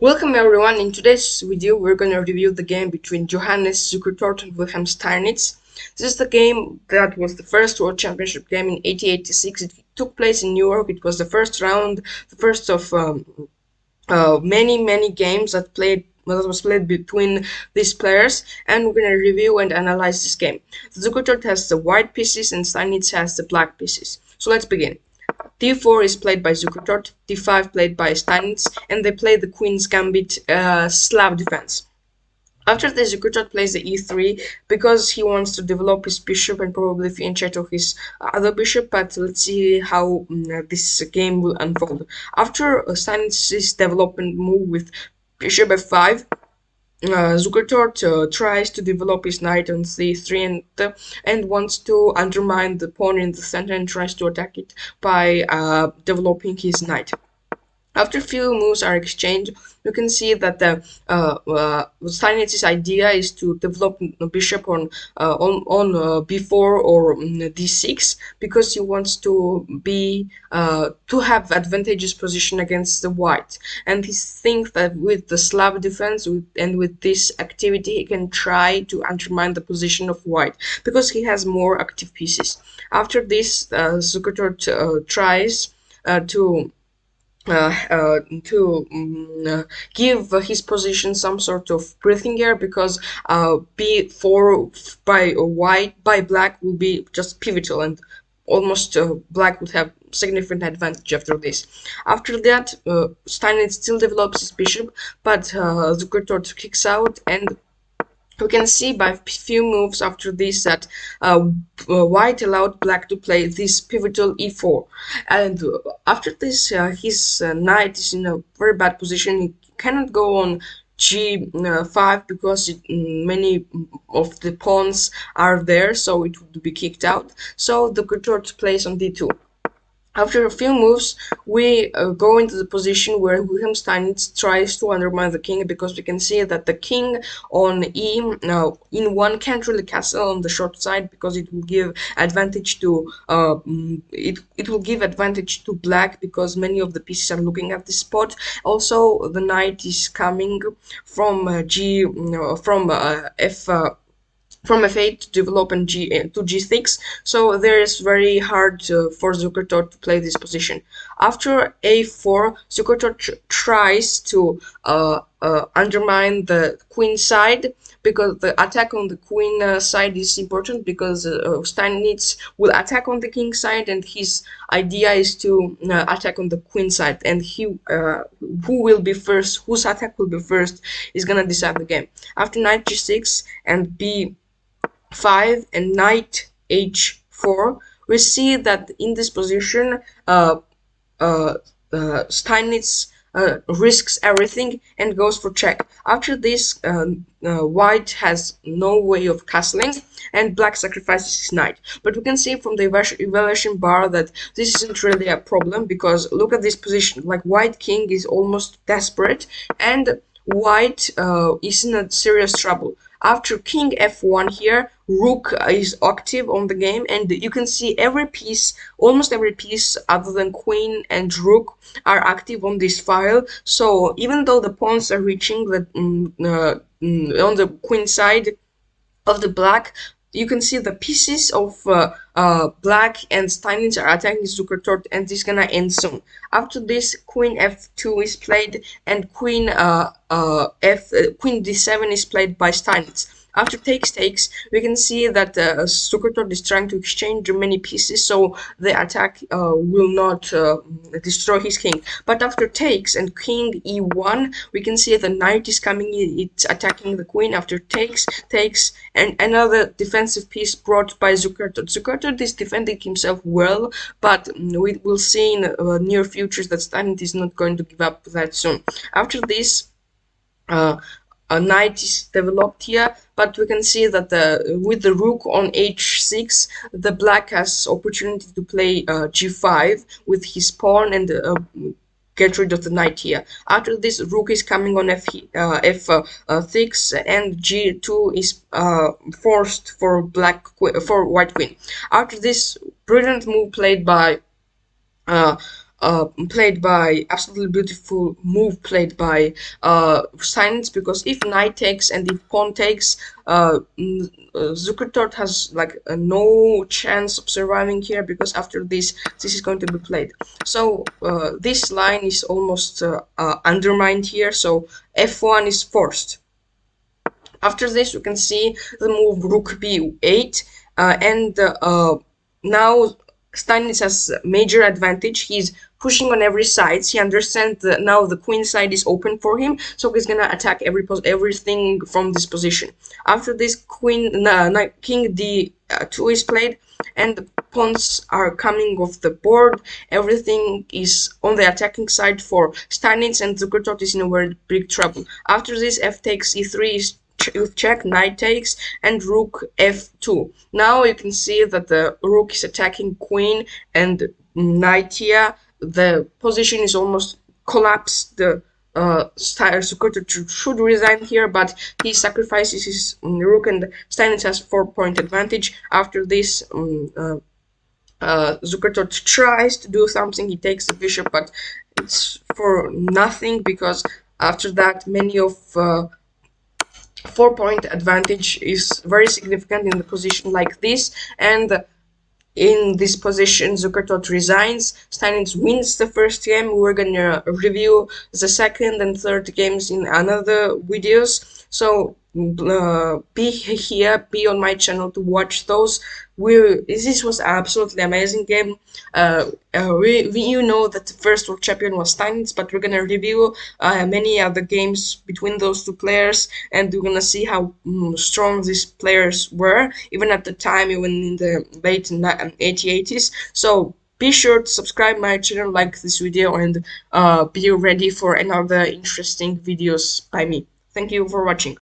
Welcome everyone. In today's video, we're going to review the game between Johannes, Zukertort and Wilhelm Steinitz. This is the game that was the first World Championship game in 1886. It took place in New York. It was the first round, the first of many games that was played between these players, and we're going to review and analyze this game. Zukertort has the white pieces and Steinitz has the black pieces. So let's begin. D4 is played by Zukertort, D5 played by Steinitz, and they play the Queen's Gambit Slav defense. After this, Zukertort plays the E3 because he wants to develop his bishop and probably fianchetto his other bishop, but let's see how this game will unfold. After Steinitz's development move with bishop f5, Zukertort tries to develop his knight on c3 and wants to undermine the pawn in the center and tries to attack it by developing his knight. After a few moves are exchanged, you can see that Steinitz's idea is to develop a bishop on b4 or d6 because he wants to have advantageous position against the white, and he thinks that with the Slav defense and with this activity he can try to undermine the position of white because he has more active pieces. After this, Zukertort tries to give his position some sort of breathing air because b4 by black will be just pivotal, and almost black would have significant advantage after this. After that, Steinitz still develops his bishop, but Zukertort kicks out, and we can see by few moves after this that white allowed black to play this pivotal e4, and after this his knight is in a very bad position. He cannot go on g5 because many of the pawns are there, so it would be kicked out. So the Zukertort plays on d2. After a few moves, we go into the position where Wilhelm Steinitz tries to undermine the king, because we can see that the king on in1 can't really castle on the short side because it will give advantage to it will give advantage to black because many of the pieces are looking at this spot. Also, the knight is coming from from f8 to develop and to g6, so there is very hard for Zukertort to play this position. After a4, Zukertort tries to undermine the queen side because the attack on the queen side is important, because Steinitz will attack on the king side and his idea is to attack on the queen side, and whose attack will be first is gonna decide the game. After knight g6 and b5 and knight h4, we see that in this position Steinitz risks everything and goes for check. After this, white has no way of castling and black sacrifices his knight. But we can see from the evaluation bar that this isn't really a problem, because look at this position. Like, white king is almost desperate and white is in a serious trouble. After king f1 here, rook is active on the game, and you can see almost every piece other than queen and rook are active on this file. So even though the pawns are reaching on the queen side of the black, you can see the pieces of black and Steinitz are attacking Zukertort, and this is gonna end soon. After this, queen f2 is played, and queen d7 is played by Steinitz. After takes, we can see that Zukertort is trying to exchange many pieces, so the attack will not destroy his king. But after takes and king e1, we can see the knight is coming in, it's attacking the queen. After takes, and another defensive piece brought by Zukertort. Zukertort is defending himself well, but we will see in near futures that Steinitz is not going to give up that soon. After this, a knight is developed here, but we can see that with the rook on h6, the black has opportunity to play g5 with his pawn and get rid of the knight here. After this, rook is coming on f6 and g2 is forced for white queen. After this, brilliant move played by played by absolutely beautiful move played by Steinitz, because if knight takes and if pawn takes, Zukertort has like no chance of surviving here, because after this is going to be played. So this line is almost undermined here, so f1 is forced. After this, you can see the move rook b8, and now Steinitz has major advantage. He's pushing on every side. He understands that now the queen side is open for him, so he's gonna attack everything from this position. After this, king d2 is played, and the pawns are coming off the board. Everything is on the attacking side for Steinitz, and Zukertort is in a very big trouble. After this, f takes e3 is check, knight takes, and rook f2. Now you can see that the rook is attacking queen and knight here. The position is almost collapsed. The Zukertort should resign here, but he sacrifices his rook, and Steinitz has 4-point advantage. After this, Zukertort tries to do something. He takes the bishop, but it's for nothing, because after that, many of 4-point advantage is very significant in the position like this, and in this position Zukertort resigns. Steinitz wins the first game. We're gonna review the second and third games in another videos, so be here, be on my channel to watch those. This was absolutely amazing game. You know that the first world champion was Steinitz, but we're gonna review many other games between those two players, and we're gonna see how strong these players were, even at the time, even in the late 80s. So be sure to subscribe my channel, like this video, and be ready for another interesting videos by me. Thank you for watching.